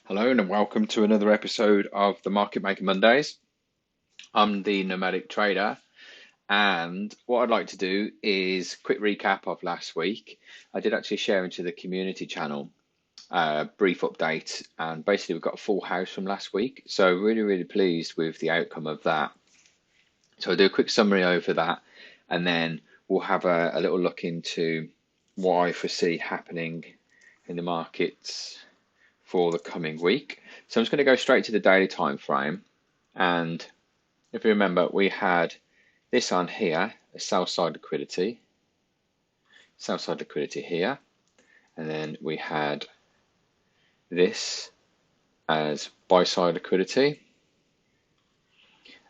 Hello and welcome to another episode of the Market Maker Mondays. I'm the Nomadic trader, and what I'd like to do is quick recap of last week. I did actually share into the community channel a brief update, and basically we've got a full house from last week, so really pleased with the outcome of that. So I'll do a quick summary over that, and then we'll have a little look into what I foresee happening in the markets for the coming week. So I'm just going to go straight to the daily time frame, and if you remember, we had this on here, a sell side liquidity here, and then we had this as buy side liquidity,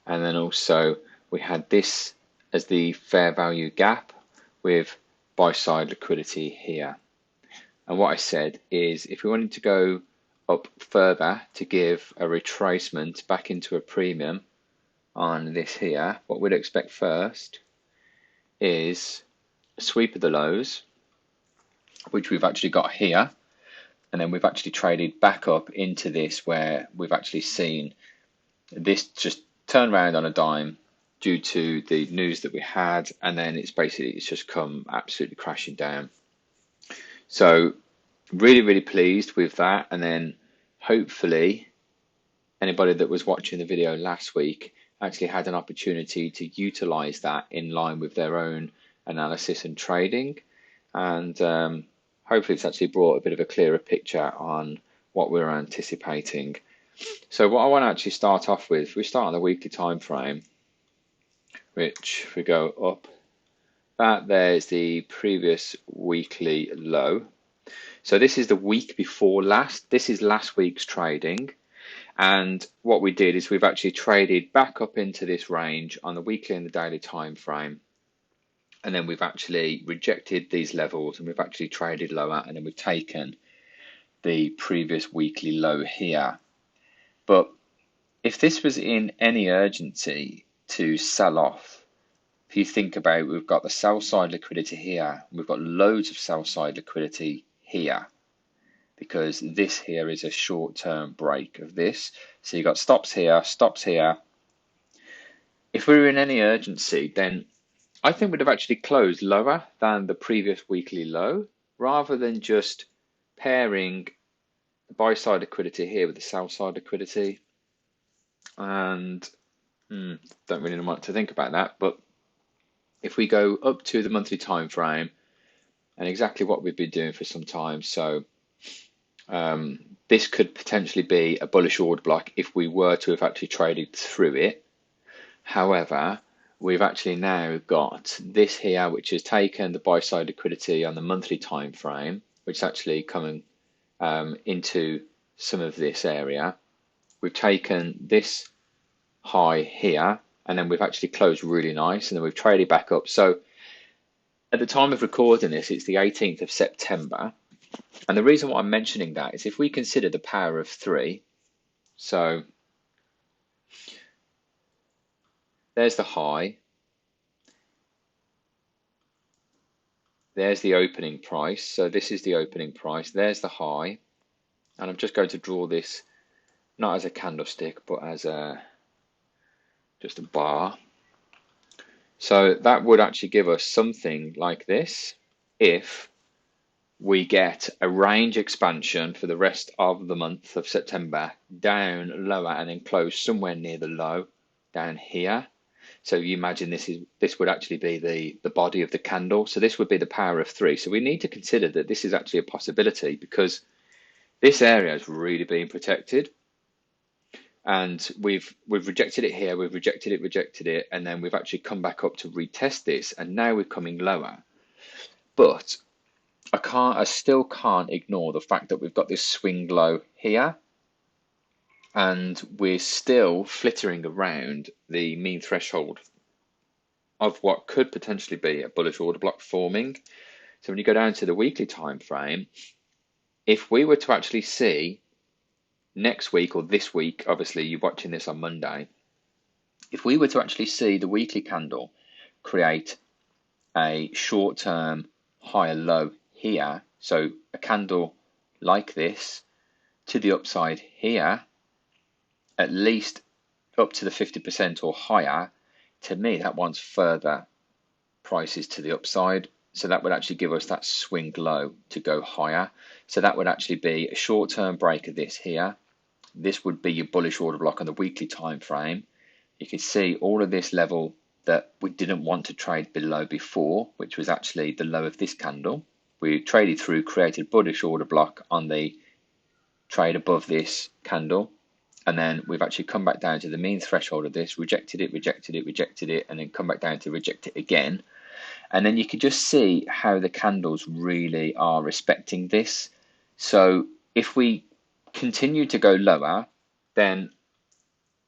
and then also we had this as the fair value gap with buy side liquidity here. And what I said is if we wanted to go up further to give a retracement back into a premium on this here, what we'd expect first is a sweep of the lows, which we've actually got here, and then we've actually traded back up into this where we've actually seen this just turn around on a dime due to the news that we had, and then it's just come absolutely crashing down. So really pleased with that, and then hopefully anybody that was watching the video last week actually had an opportunity to utilize that in line with their own analysis and trading, and hopefully it's actually brought a bit of a clearer picture on what we're anticipating. So what I want to actually start off with, we start on the weekly time frame, which if we go up, that there's the previous weekly low. So this is the week before last. This is last week's trading. And what we did is we've actually traded back up into this range on the weekly and the daily time frame. And then we've actually rejected these levels and we've actually traded lower, and then we've taken the previous weekly low here. But if this was in any urgency to sell off, if you think about, we've got the sell side liquidity here, we've got loads of sell side liquidity here, because this here is a short-term break of this. So you've got stops here, stops here. If we were in any urgency, then I think we'd have actually closed lower than the previous weekly low, rather than just pairing the buy side liquidity here with the sell side liquidity. And don't really know what to think about that. But if we go up to the monthly time frame, and exactly what we've been doing for some time, so this could potentially be a bullish order block if we were to have actually traded through it. However, we've actually now got this here, which has taken the buy side liquidity on the monthly time frame, which is actually coming into some of this area. We've taken this high here, and then we've actually closed really nice, and then we've traded back up. So at the time of recording this, it's the 18th of September. And the reason why I'm mentioning that is if we consider the power of three, so there's the high, there's the opening price, so this is the opening price, there's the high, and I'm just going to draw this not as a candlestick but as just a bar. So that would actually give us something like this if we get a range expansion for the rest of the month of September down lower and then close somewhere near the low down here. So you imagine this would actually be the body of the candle. So this would be the power of three. So we need to consider that this is actually a possibility, because this area is really being protected. And we've rejected it here, we've rejected it, and then we've actually come back up to retest this, and now we're coming lower. But I still can't ignore the fact that we've got this swing low here, and we're still flittering around the mean threshold of what could potentially be a bullish order block forming. So when you go down to the weekly time frame, if we were to actually see next week, or this week, obviously you're watching this on Monday, if we were to actually see the weekly candle create a short-term higher low here, so a candle like this to the upside here, at least up to the 50% or higher, to me that wants further prices to the upside. So that would actually give us that swing low to go higher. So that would actually be a short-term break of this here. This would be your bullish order block on the weekly time frame. You can see all of this level that we didn't want to trade below before, which was actually the low of this candle. We traded through, created bullish order block on the trade above this candle, and then we've actually come back down to the mean threshold of this, rejected it, rejected it, rejected it, and then come back down to reject it again. And then you can just see how the candles really are respecting this. So if we continue to go lower, then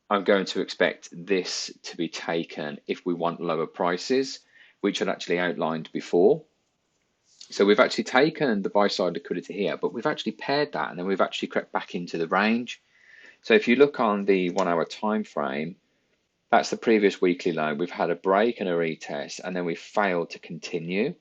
I'm going to expect this to be taken if we want lower prices, which I'd actually outlined before. So we've actually taken the buy side liquidity here, but we've actually paired that and then we've actually crept back into the range. So if you look on the 1 hour time frame, that's the previous weekly low. We've had a break and a retest, and then we failed to continue.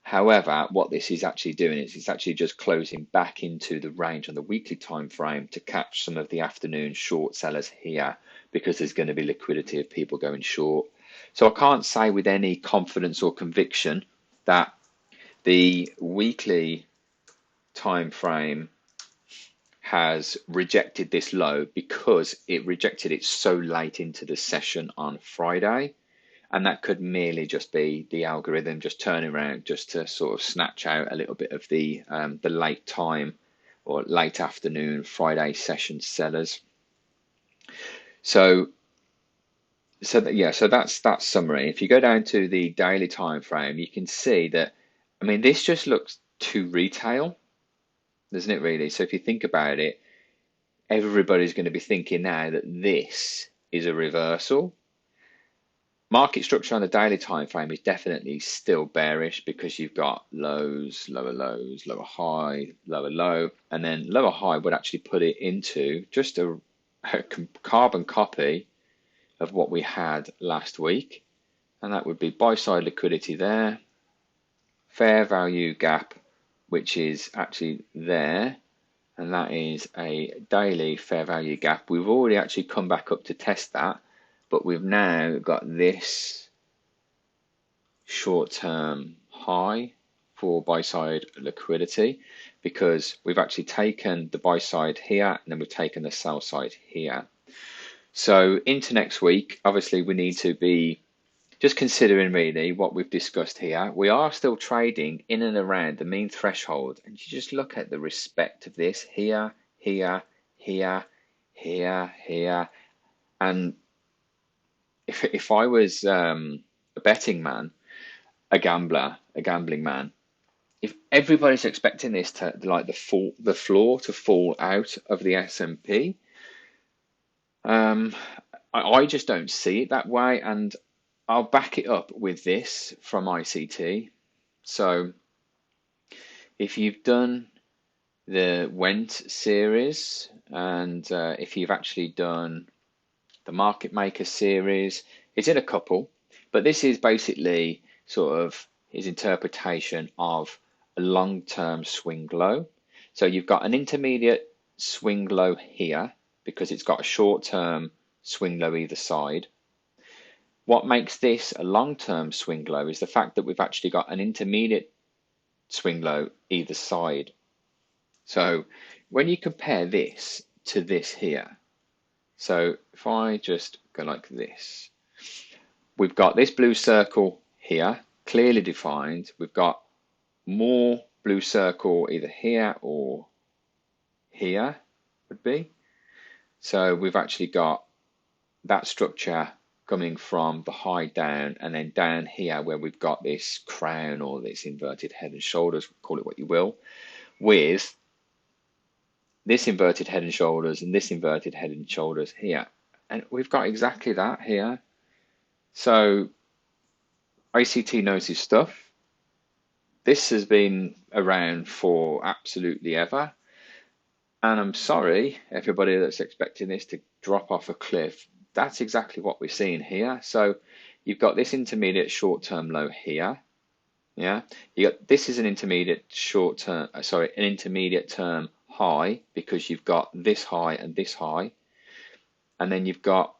However, what this is actually doing is it's actually just closing back into the range on the weekly time frame to catch some of the afternoon short sellers here, because there's going to be liquidity of people going short. So I can't say with any confidence or conviction that the weekly time frame has rejected this low, because it rejected it so late into the session on Friday. And that could merely just be the algorithm just turning around just to sort of snatch out a little bit of the late time or late afternoon Friday session sellers. So that's that summary. If you go down to the daily time frame, you can see that, I mean, this just looks too retail, doesn't it really? So if you think about it, everybody's going to be thinking now that this is a reversal. Market structure on the daily time frame is definitely still bearish, because you've got lows, lower high, lower low, and then lower high would actually put it into just a carbon copy of what we had last week, and that would be buy side liquidity there, fair value gap, which is actually there, and that is a daily fair value gap. We've already actually come back up to test that, but we've now got this short-term high for buy-side liquidity, because we've actually taken the buy side here and then we've taken the sell side here. So into next week, obviously we need to be just considering really what we've discussed here. We are still trading in and around the mean threshold, and you just look at the respect of this here, here, here, here, here, and if I was a betting man, a gambler, a gambling man, if everybody's expecting this to, like, the floor to fall out of the S&P, I just don't see it that way, and I'll back it up with this from ICT. So if you've done the Went series, and if you've actually done the Market Maker series, it's in a couple, but this is basically sort of his interpretation of a long-term swing low. So you've got an intermediate swing low here, because it's got a short-term swing low either side. What makes this a long-term swing low is the fact that we've actually got an intermediate swing low either side. So when you compare this to this here, so if I just go like this, we've got this blue circle here, clearly defined. We've got more blue circle either here or here would be. So we've actually got that structure coming from the high down, and then down here where we've got this crown or this inverted head and shoulders, call it what you will, with this inverted head and shoulders and this inverted head and shoulders here. And we've got exactly that here. So ICT knows his stuff. This has been around for absolutely ever. And I'm sorry, everybody that's expecting this to drop off a cliff, that's exactly what we're seeing here. So you've got this intermediate short-term low here. Yeah, this is an intermediate an intermediate term high because you've got this high and this high, and then you've got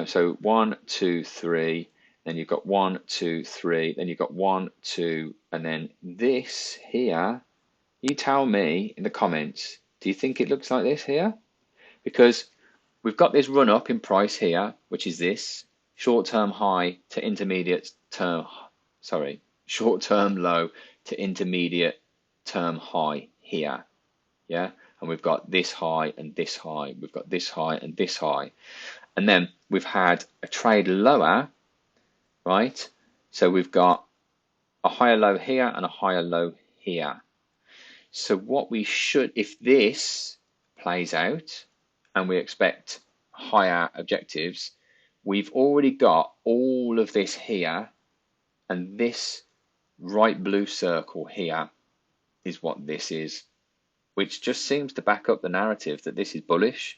so 1, 2, 3, then you've got 1, 2, 3, then you've got 1, 2, and then this here. You tell me in the comments, do you think it looks like this here? Because we've got this run up in price here, which is this short-term high to intermediate term, sorry, short-term low to intermediate term high here, yeah? And we've got this high and this high, we've got this high and this high. And then we've had a trade lower, right? So we've got a higher low here and a higher low here. So what we should, if this plays out and we expect higher objectives, we've already got all of this here, and this right blue circle here is what this is, which just seems to back up the narrative that this is bullish.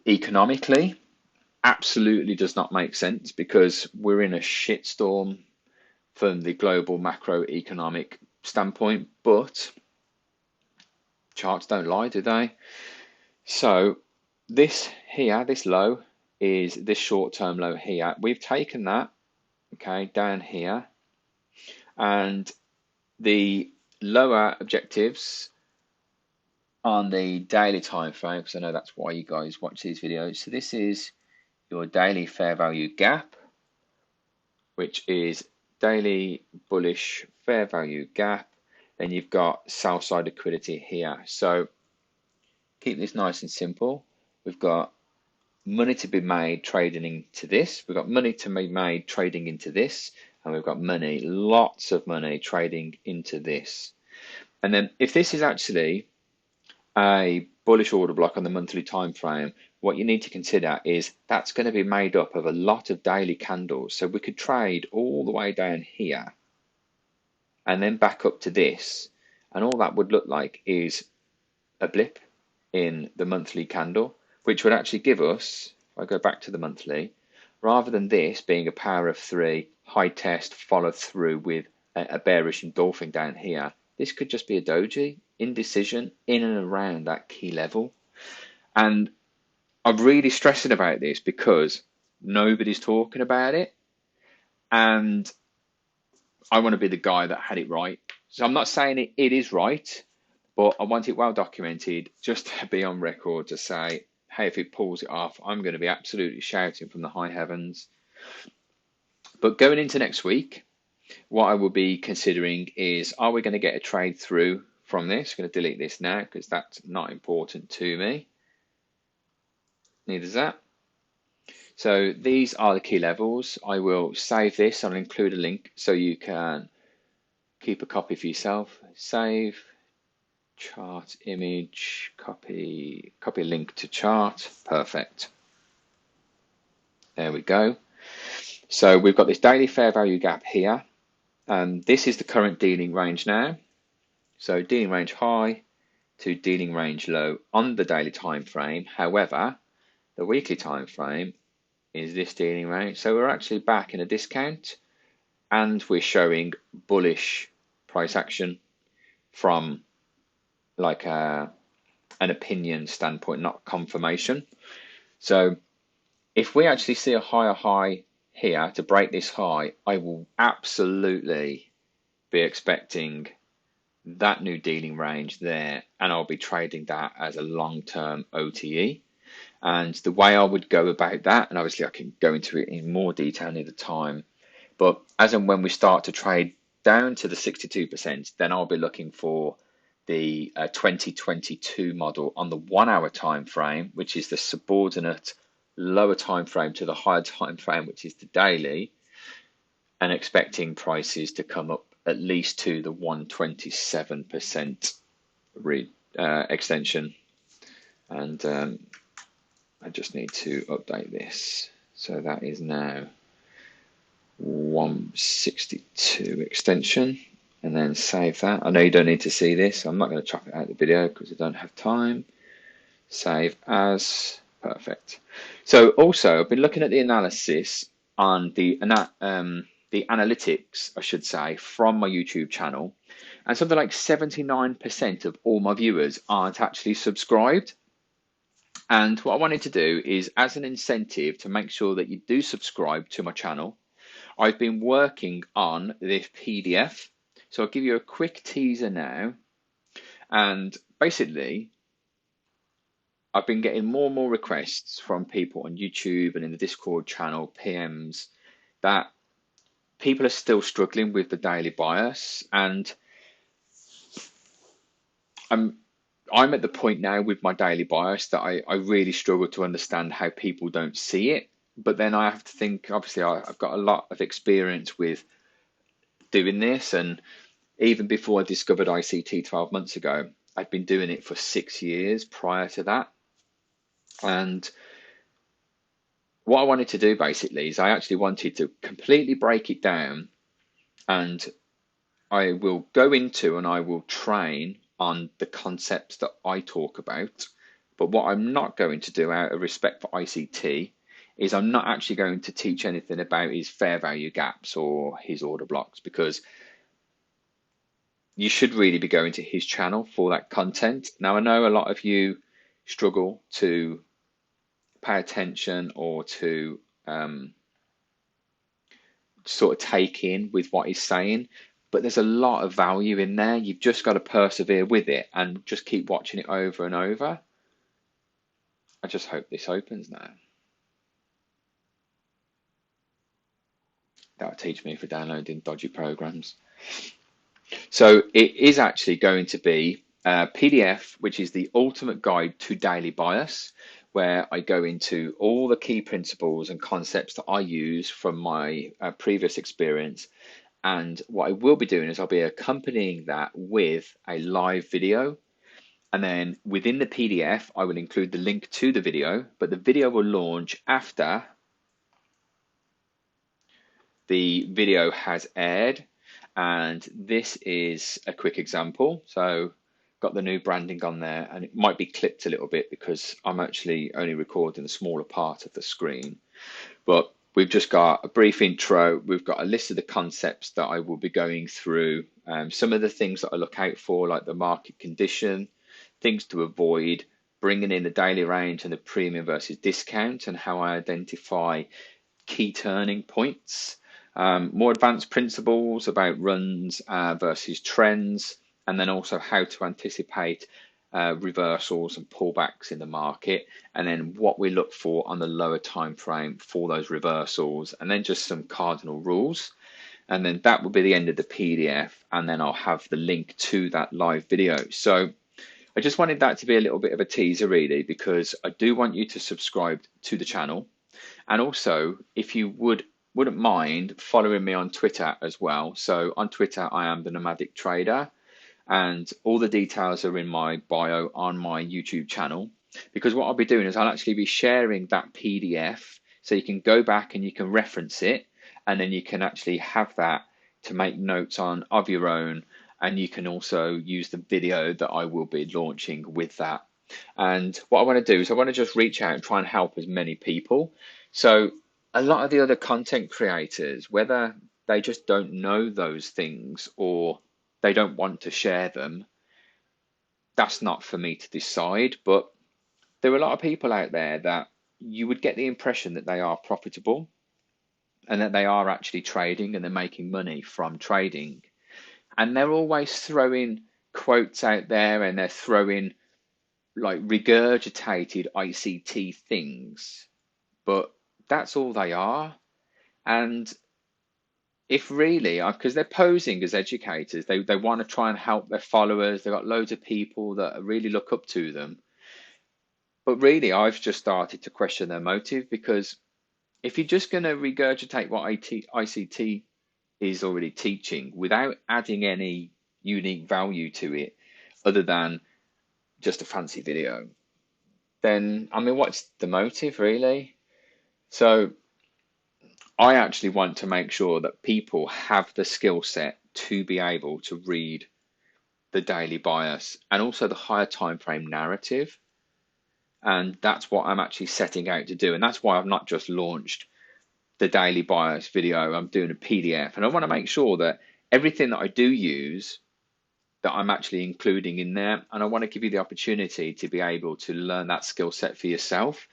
Economically, absolutely does not make sense because we're in a shitstorm from the global macroeconomic standpoint, but charts don't lie, do they? So this here, this low, is this short-term low here. We've taken that, okay, down here, and the lower objectives on the daily time frame, because I know that's why you guys watch these videos. So this is your daily fair value gap, which is daily bullish fair value gap. Then you've got sell side liquidity here. So keep this nice and simple. We've got money to be made trading into this. We've got money to be made trading into this. And we've got money, lots of money trading into this. And then if this is actually a bullish order block on the monthly time frame, what you need to consider is that's going to be made up of a lot of daily candles. So we could trade all the way down here and then back up to this, and all that would look like is a blip in the monthly candle, which would actually give us, if I go back to the monthly, rather than this being a power of 3 high test followed through with a bearish engulfing down here, this could just be a doji indecision in and around that key level. And I'm really stressing about this because nobody's talking about it, and I want to be the guy that had it right. So I'm not saying it is right, but I want it well documented just to be on record to say, hey, if it pulls it off, I'm going to be absolutely shouting from the high heavens. But going into next week, what I will be considering is, are we going to get a trade through from this? I'm going to delete this now because that's not important to me. Neither is that. So these are the key levels. I will save this. I'll include a link so you can keep a copy for yourself. Save, chart image, copy link to chart. Perfect. There we go. So we've got this daily fair value gap here. This is the current dealing range now. So dealing range high to dealing range low on the daily time frame. However, the weekly time frame is this dealing range. So we're actually back in a discount, and we're showing bullish price action from like an opinion standpoint, not confirmation. So if we actually see a higher high here to break this high, I will absolutely be expecting that new dealing range there, and I'll be trading that as a long-term OTE. And the way I would go about that, and obviously I can go into it in more detail near the time, but as and when we start to trade down to the 62%, then I'll be looking for the 2022 model on the 1 hour time frame, which is the subordinate lower time frame to the higher time frame, which is the daily, and expecting prices to come up at least to the 127% extension. And I just need to update this. So that is now 162 extension, and then save that. I know you don't need to see this. I'm not going to chop it out of the video because I don't have time. Save as. Perfect. So also I've been looking at the analysis on the analytics, I should say, from my YouTube channel. And something like 79% of all my viewers aren't actually subscribed. And what I wanted to do is, as an incentive to make sure that you do subscribe to my channel, I've been working on this PDF. So I'll give you a quick teaser now. And basically, I've been getting more and more requests from people on YouTube and in the Discord channel, PMs, that people are still struggling with the daily bias. And I'm at the point now with my daily bias that I really struggle to understand how people don't see it. But then I have to think, obviously, I've got a lot of experience with doing this. And even before I discovered ICT 12 months ago, I'd been doing it for 6 years prior to that. And what I wanted to do basically is I actually wanted to completely break it down, and I will go into and I will train on the concepts that I talk about. But what I'm not going to do, out of respect for ICT, is I'm not actually going to teach anything about his fair value gaps or his order blocks, because you should really be going to his channel for that content. Now, I know a lot of you struggle to pay attention or to sort of take in with what he's saying, but there's a lot of value in there. You've just got to persevere with it and just keep watching it over and over. I just hope this opens now. That'll teach me for downloading dodgy programs. So it is actually going to be a PDF, which is the ultimate guide to daily bias, where I go into all the key principles and concepts that I use from my previous experience. And what I will be doing is I'll be accompanying that with a live video. And then within the PDF, I will include the link to the video, but the video will launch after the video has aired. And this is a quick example. So got the new branding on there, and it might be clipped a little bit because I'm actually only recording a smaller part of the screen. But we've just got a brief intro. We've got a list of the concepts that I will be going through. Some of the things that I look out for, like the market condition, things to avoid, bringing in the daily range and the premium versus discount, and how I identify key turning points. More advanced principles about runs versus trends, and then also how to anticipate reversals and pullbacks in the market, and then what we look for on the lower time frame for those reversals, and then just some cardinal rules. And then that will be the end of the PDF, and then I'll have the link to that live video. So I just wanted that to be a little bit of a teaser, really, because I do want you to subscribe to the channel. And also, if you wouldn't mind following me on Twitter as well. So on Twitter, I am the Nomadic Trader, and all the details are in my bio on my YouTube channel. Because what I'll be doing is I'll actually be sharing that PDF, so you can go back and you can reference it, and then you can actually have that to make notes on of your own. And you can also use the video that I will be launching with that. And what I want to do is I want to just reach out and try and help as many people. So a lot of the other content creators, whether they just don't know those things or they don't want to share them, that's not for me to decide. But there are a lot of people out there that you would get the impression that they are profitable and that they are actually trading and they're making money from trading. And they're always throwing quotes out there, and they're throwing like regurgitated ICT things, but that's all they are. And if really, because they're posing as educators, they want to try and help their followers. They've got loads of people that really look up to them. But really, I've just started to question their motive, because if you're just going to regurgitate what ICT is already teaching without adding any unique value to it other than just a fancy video, then I mean, what's the motive really? So I actually want to make sure that people have the skill set to be able to read the daily bias and also the higher time frame narrative. And that's what I'm actually setting out to do. And that's why I've not just launched the daily bias video, I'm doing a PDF. And I want to make sure that everything that I do use that I'm actually including in there. And I want to give you the opportunity to be able to learn that skill set for yourself,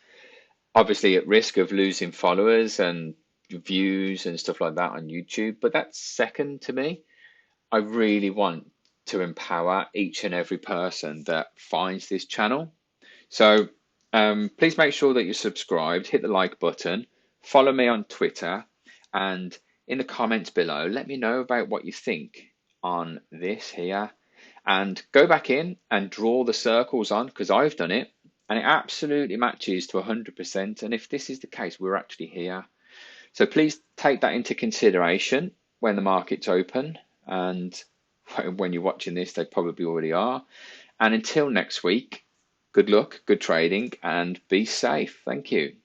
obviously at risk of losing followers and views and stuff like that on YouTube. But that's second to me. I really want to empower each and every person that finds this channel. So please make sure that you're subscribed, hit the like button, follow me on Twitter, and in the comments below, let me know about what you think on this here. And go back in and draw the circles on, because I've done it, and it absolutely matches to 100%. And if this is the case, we're actually here. So please take that into consideration when the market's open, and when you're watching this, they probably already are. And until next week, good luck, good trading, and be safe. Thank you.